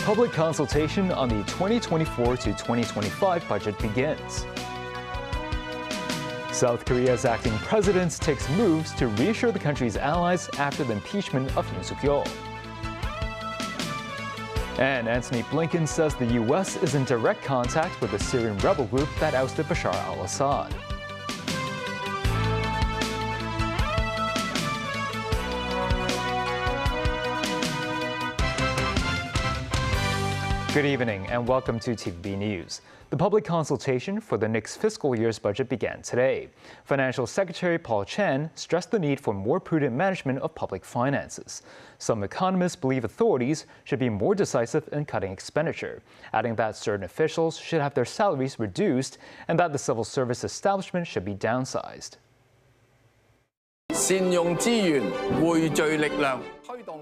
Public consultation on the 2024 to 2025 budget begins. South Korea's acting president takes moves to reassure the country's allies after the impeachment of Yoon Suk-yeol. And Antony Blinken says the U.S. is in direct contact with the Syrian rebel group that ousted Bashar al-Assad. Good evening and welcome to TVB News. The public consultation for the next fiscal year's budget began today. Financial Secretary Paul Chan stressed the need for more prudent management of public finances. Some economists believe authorities should be more decisive in cutting expenditure, adding that certain officials should have their salaries reduced and that the civil service establishment should be downsized.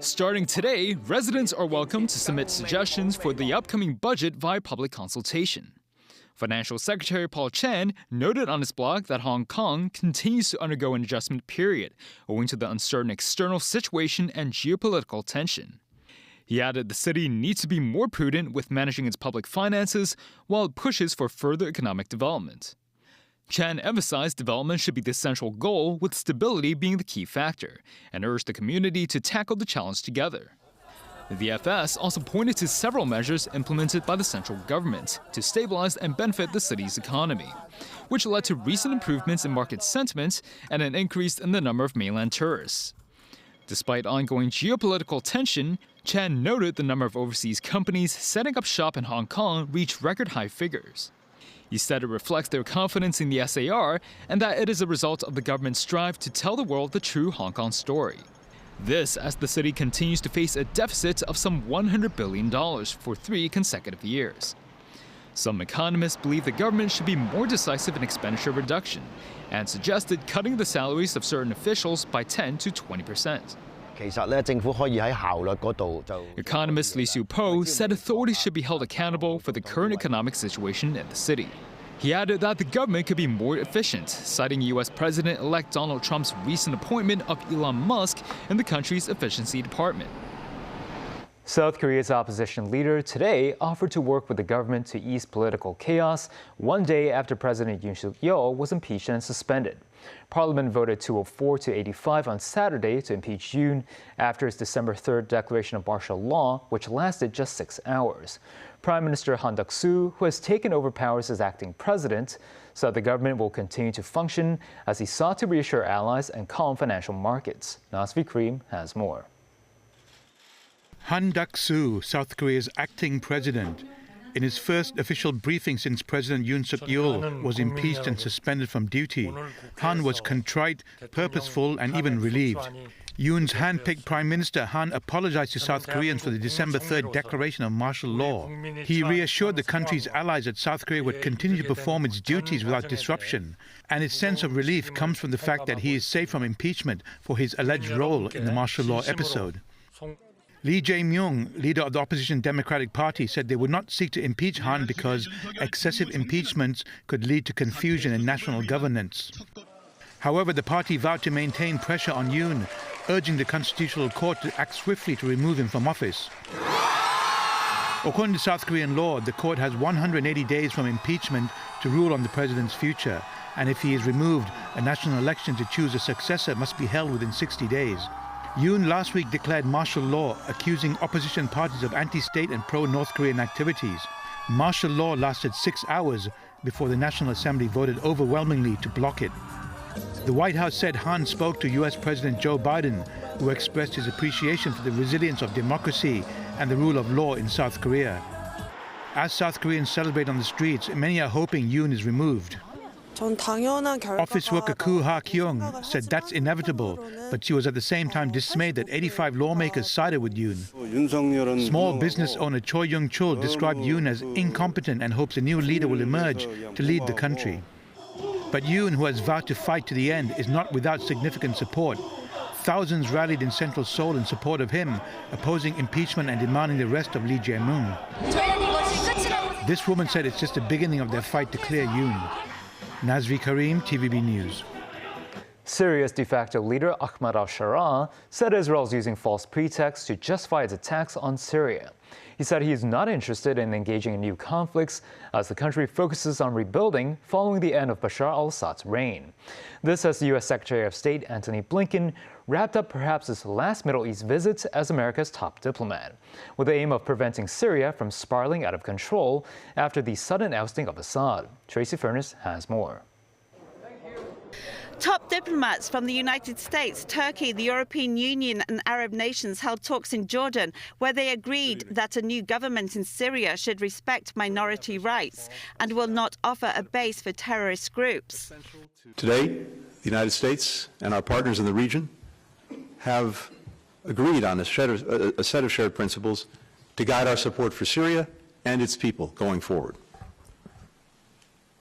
Starting today, residents are welcome to submit suggestions for the upcoming budget via public consultation. Financial Secretary Paul Chan noted on his blog that Hong Kong continues to undergo an adjustment period owing to the uncertain external situation and geopolitical tension. He added the city needs to be more prudent with managing its public finances while it pushes for further economic development. Chan emphasized development should be the central goal, with stability being the key factor, and urged the community to tackle the challenge together. The FS also pointed to several measures implemented by the central government to stabilize and benefit the city's economy, which led to recent improvements in market sentiment and an increase in the number of mainland tourists. Despite ongoing geopolitical tension, Chan noted the number of overseas companies setting up shop in Hong Kong reached record-high figures. He said it reflects their confidence in the SAR and that it is a result of the government's drive to tell the world the true Hong Kong story. This as the city continues to face a deficit of some $100 billion for 3 consecutive years. Some economists believe the government should be more decisive in expenditure reduction and suggested cutting the salaries of certain officials by 10 to 20%. Economist Lee Soo-po said authorities should be held accountable for the current economic situation in the city. He added that the government could be more efficient, citing U.S. President-elect Donald Trump's recent appointment of Elon Musk in the country's efficiency department. South Korea's opposition leader today offered to work with the government to ease political chaos 1 day after President Yoon Suk-yeol was impeached and suspended. Parliament voted 204 to 85 on Saturday to impeach Yoon after his December 3rd declaration of martial law, which lasted just 6 hours. Prime Minister Han Duck-soo, who has taken over powers as acting president, said the government will continue to function as he sought to reassure allies and calm financial markets. Nasvi Karim has more. Han Duck-soo, South Korea's acting president, in his first official briefing since President Yoon Suk-yeol was impeached and suspended from duty, Han was contrite, purposeful and even relieved. Yoon's hand-picked Prime Minister Han apologized to South Koreans for the December 3rd declaration of martial law. He reassured the country's allies that South Korea would continue to perform its duties without disruption, and his sense of relief comes from the fact that he is safe from impeachment for his alleged role in the martial law episode. Lee Jae-myung, leader of the opposition Democratic Party, said they would not seek to impeach Han because excessive impeachments could lead to confusion in national governance. However, the party vowed to maintain pressure on Yoon, urging the Constitutional Court to act swiftly to remove him from office. According to South Korean law, the court has 180 days from impeachment to rule on the president's future, and if he is removed, a national election to choose a successor must be held within 60 days. Yoon last week declared martial law, accusing opposition parties of anti-state and pro-North Korean activities. Martial law lasted 6 hours before the National Assembly voted overwhelmingly to block it. The White House said Han spoke to U.S. President Joe Biden, who expressed his appreciation for the resilience of democracy and the rule of law in South Korea. As South Koreans celebrate on the streets, many are hoping Yoon is removed. Office worker Koo Ha-kyung said that's inevitable, but she was at the same time dismayed that 85 lawmakers sided with Yoon. Small business owner Choi Young-chul described Yoon as incompetent and hopes a new leader will emerge to lead the country. But Yoon, who has vowed to fight to the end, is not without significant support. Thousands rallied in Central Seoul in support of him, opposing impeachment and demanding the arrest of Lee Jae-myung. This woman said it's just the beginning of their fight to clear Yoon. Nasvi Karim, TVB News. Syria's de facto leader Ahmad al-Sharaa said Israel is using false pretexts to justify its attacks on Syria. He said he is not interested in engaging in new conflicts as the country focuses on rebuilding following the end of Bashar al-Assad's reign. This as the U.S. Secretary of State Antony Blinken wrapped up perhaps his last Middle East visit as America's top diplomat, with the aim of preventing Syria from spiraling out of control after the sudden ousting of Assad. Tracy Furness has more. Top diplomats from the United States, Turkey, the European Union and Arab nations held talks in Jordan where they agreed that a new government in Syria should respect minority rights and will not offer a base for terrorist groups. Today, the United States and our partners in the region have agreed on a set of shared principles to guide our support for Syria and its people going forward.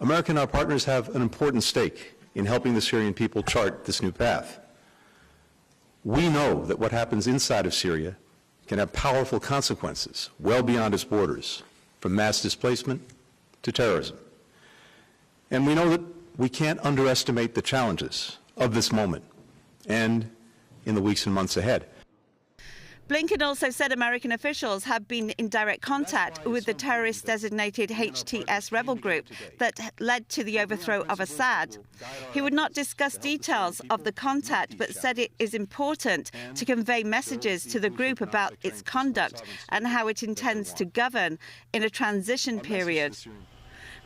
America and our partners have an important stake in helping the Syrian people chart this new path. We know that what happens inside of Syria can have powerful consequences well beyond its borders, from mass displacement to terrorism. And we know that we can't underestimate the challenges of this moment and in the weeks and months ahead. Blinken also said American officials have been in direct contact with the terrorist-designated HTS rebel group that led to the overthrow of Assad. He would not discuss details of the contact, but said it is important to convey messages to the group about its conduct and how it intends to govern in a transition period.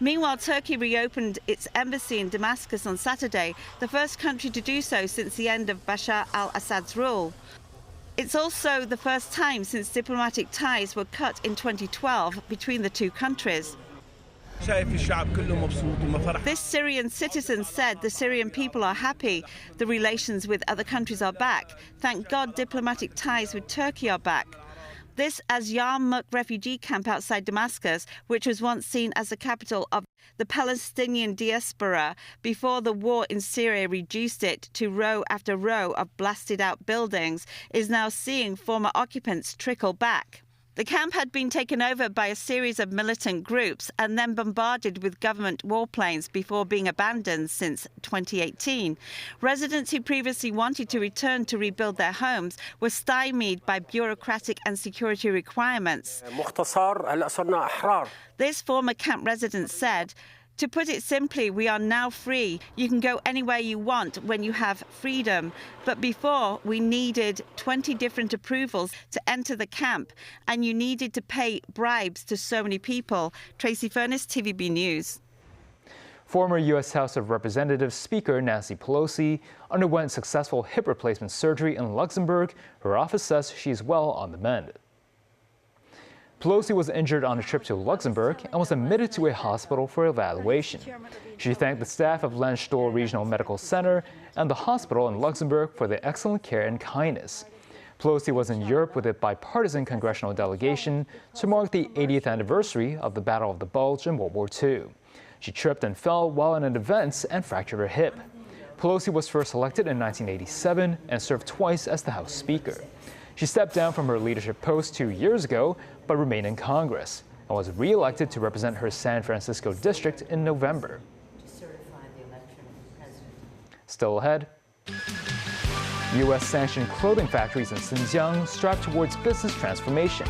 Meanwhile, Turkey reopened its embassy in Damascus on Saturday, the first country to do so since the end of Bashar al-Assad's rule. It's also the first time since diplomatic ties were cut in 2012 between the two countries. This Syrian citizen said the Syrian people are happy. The relations with other countries are back. Thank God diplomatic ties with Turkey are back. This as Yarmouk refugee camp outside Damascus, which was once seen as the capital of the Palestinian diaspora before the war in Syria reduced it to row after row of blasted out buildings, is now seeing former occupants trickle back. The camp had been taken over by a series of militant groups and then bombarded with government warplanes before being abandoned since 2018. Residents who previously wanted to return to rebuild their homes were stymied by bureaucratic and security requirements. This former camp resident said, "To put it simply, we are now free. You can go anywhere you want when you have freedom. But before, we needed 20 different approvals to enter the camp, and you needed to pay bribes to so many people." Tracy Furness, TVB News. Former U.S. House of Representatives Speaker Nancy Pelosi underwent successful hip replacement surgery in Luxembourg. Her office says she is well on the mend. Pelosi was injured on a trip to Luxembourg and was admitted to a hospital for evaluation. She thanked the staff of Landstuhl Regional Medical Center and the hospital in Luxembourg for their excellent care and kindness. Pelosi was in Europe with a bipartisan congressional delegation to mark the 80th anniversary of the Battle of the Bulge in World War II. She tripped and fell while in an event and fractured her hip. Pelosi was first elected in 1987 and served twice as the House Speaker. She stepped down from her leadership post 2 years ago, but remained in Congress and was re-elected to represent her San Francisco district in November. Still ahead, U.S. sanctioned clothing factories in Xinjiang strive towards business transformation.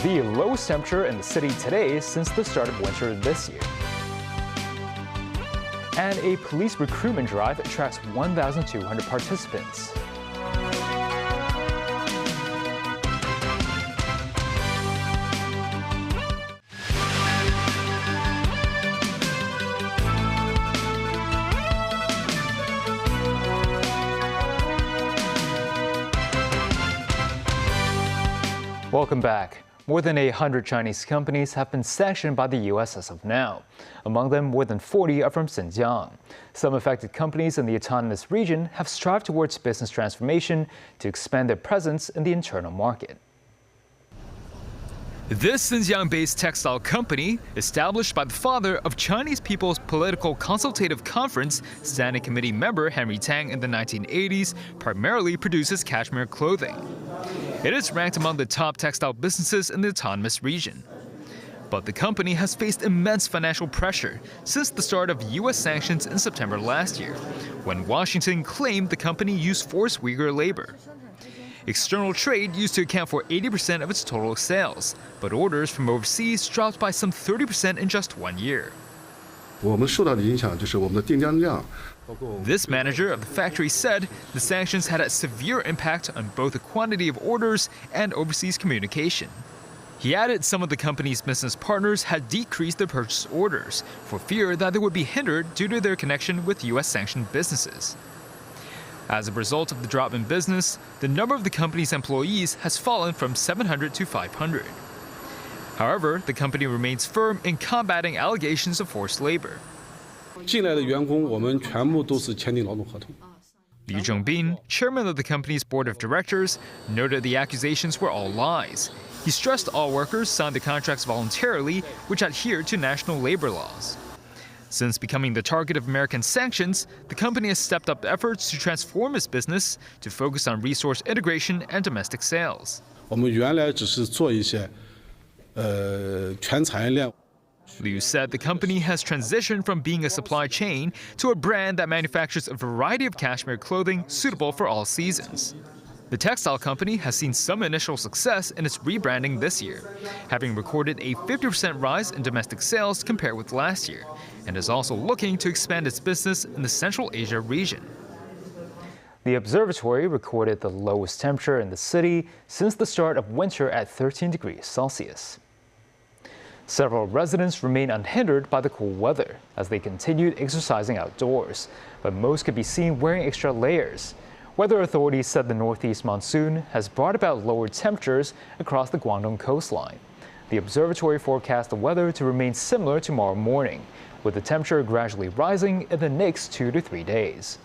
The lowest temperature in the city today since the start of winter this year. And a police recruitment drive attracts 1,200 participants. Welcome back. More than 100 Chinese companies have been sanctioned by the U.S. as of now. Among them, more than 40 are from Xinjiang. Some affected companies in the autonomous region have strived towards business transformation to expand their presence in the internal market. This Xinjiang-based textile company, established by the father of Chinese People's Political Consultative Conference Standing Committee member Henry Tang in the 1980s, primarily produces cashmere clothing. It is ranked among the top textile businesses in the autonomous region. But the company has faced immense financial pressure since the start of U.S. sanctions in September last year, when Washington claimed the company used forced Uyghur labor. External trade used to account for 80% of its total sales, but orders from overseas dropped by some 30% in just 1 year. This manager of the factory said the sanctions had a severe impact on both the quantity of orders and overseas communication. He added some of the company's business partners had decreased their purchase orders for fear that they would be hindered due to their connection with U.S. sanctioned businesses. As a result of the drop in business, the number of the company's employees has fallen from 700 to 500. However, the company remains firm in combating allegations of forced labor. Liu Zhongbin, chairman of the company's board of directors, noted the accusations were all lies. He stressed all workers signed the contracts voluntarily, which adhered to national labor laws. Since becoming the target of American sanctions, the company has stepped up efforts to transform its business to focus on resource integration and domestic sales. Liu said the company has transitioned from being a supply chain to a brand that manufactures a variety of cashmere clothing suitable for all seasons. The textile company has seen some initial success in its rebranding this year, having recorded a 50% rise in domestic sales compared with last year, and is also looking to expand its business in the Central Asia region. The observatory recorded the lowest temperature in the city since the start of winter at 13 degrees Celsius. Several residents remain unhindered by the cool weather as they continued exercising outdoors, but most could be seen wearing extra layers. Weather authorities said the northeast monsoon has brought about lower temperatures across the Guangdong coastline. The observatory forecast the weather to remain similar tomorrow morning, with the temperature gradually rising in the next 2 to 3 days.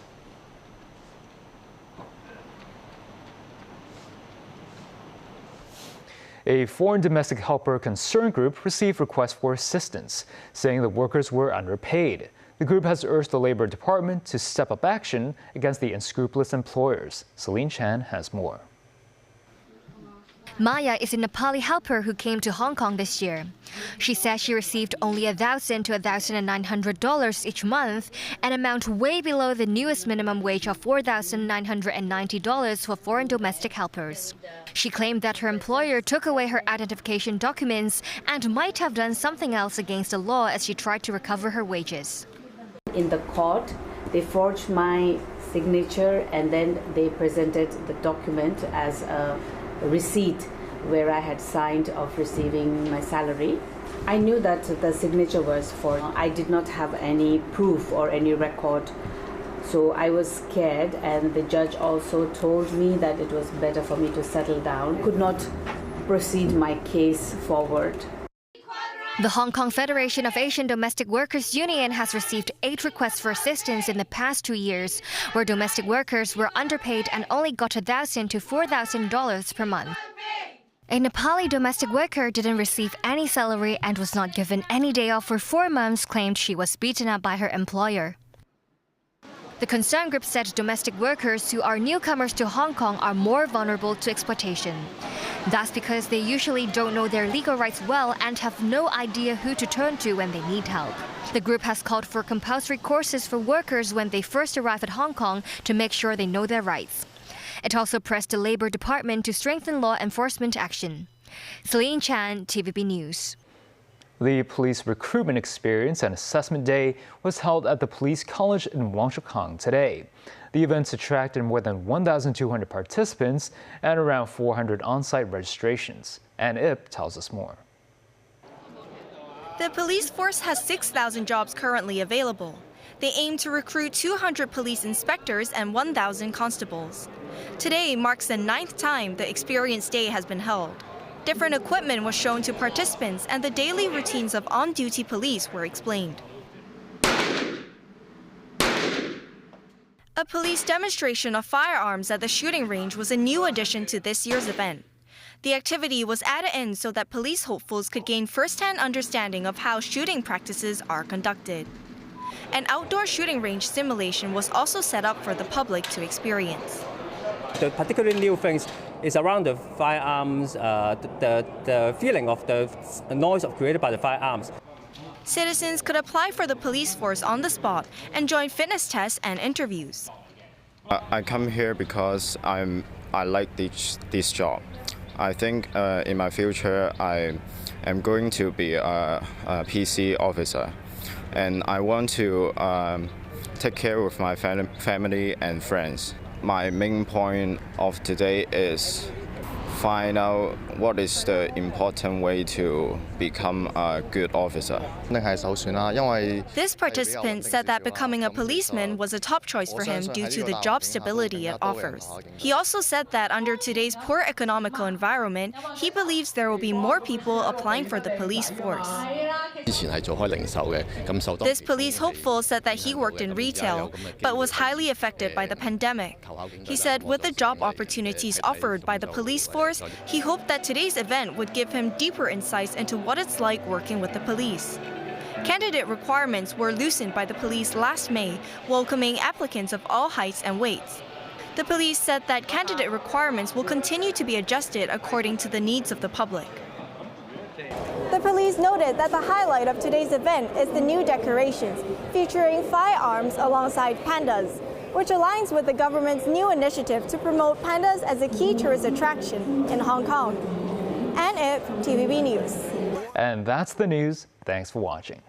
A foreign domestic helper concern group received requests for assistance, saying the workers were underpaid. The group has urged the Labor Department to step up action against the unscrupulous employers. Celine Chan has more. Maya is a Nepali helper who came to Hong Kong this year. She says she received only $1,000 to $1,900 each month, an amount way below the newest minimum wage of $4,990 for foreign domestic helpers. She claimed that her employer took away her identification documents and might have done something else against the law as she tried to recover her wages. In the court, they forged my signature and then they presented the document as a receipt where I had signed of receiving my salary. I knew that the signature was forged. I did not have any proof or any record, so I was scared, and the judge also told me that it was better for me to settle down. I could not proceed my case forward. The Hong Kong Federation of Asian Domestic Workers Union has received 8 requests for assistance in the past 2 years, where domestic workers were underpaid and only got $1,000 to $4,000 per month. A Nepali domestic worker didn't receive any salary and was not given any day off for 4 months, claimed she was beaten up by her employer. The concern group said domestic workers who are newcomers to Hong Kong are more vulnerable to exploitation. That's because they usually don't know their legal rights well and have no idea who to turn to when they need help. The group has called for compulsory courses for workers when they first arrive at Hong Kong to make sure they know their rights. It also pressed the Labor Department to strengthen law enforcement action. Celine Chan, TVB News. The Police Recruitment Experience and Assessment Day was held at the Police College in Wang Shukang today. The events attracted more than 1,200 participants and around 400 on-site registrations. Ann Ip tells us more. The police force has 6,000 jobs currently available. They aim to recruit 200 police inspectors and 1,000 constables. Today marks the 9th time the Experience Day has been held. Different equipment was shown to participants and the daily routines of on-duty police were explained. A police demonstration of firearms at the shooting range was a new addition to this year's event. The activity was added in so that police hopefuls could gain first-hand understanding of how shooting practices are conducted. An outdoor shooting range simulation was also set up for the public to experience. The particularly new things It's around the firearms, the feeling of the noise created by the firearms. Citizens could apply for the police force on the spot and join fitness tests and interviews. I come here because I like this job. I think in my future I am going to be a PC officer, and I want to take care of my family and friends. My main point of today is find out what is the important way to become a good officer. This participant said that becoming a policeman was a top choice for him due to the job stability it offers. He also said that under today's poor economical environment, he believes there will be more people applying for the police force. This police hopeful said that he worked in retail, but was highly affected by the pandemic. He said with the job opportunities offered by the police force, he hoped that today's event would give him deeper insights into what it's like working with the police. Candidate requirements were loosened by the police last May, welcoming applicants of all heights and weights. The police said that candidate requirements will continue to be adjusted according to the needs of the public. The police noted that the highlight of today's event is the new decorations featuring firearms alongside pandas, which aligns with the government's new initiative to promote pandas as a key tourist attraction in Hong Kong. And TVB News. And that's the news. Thanks for watching.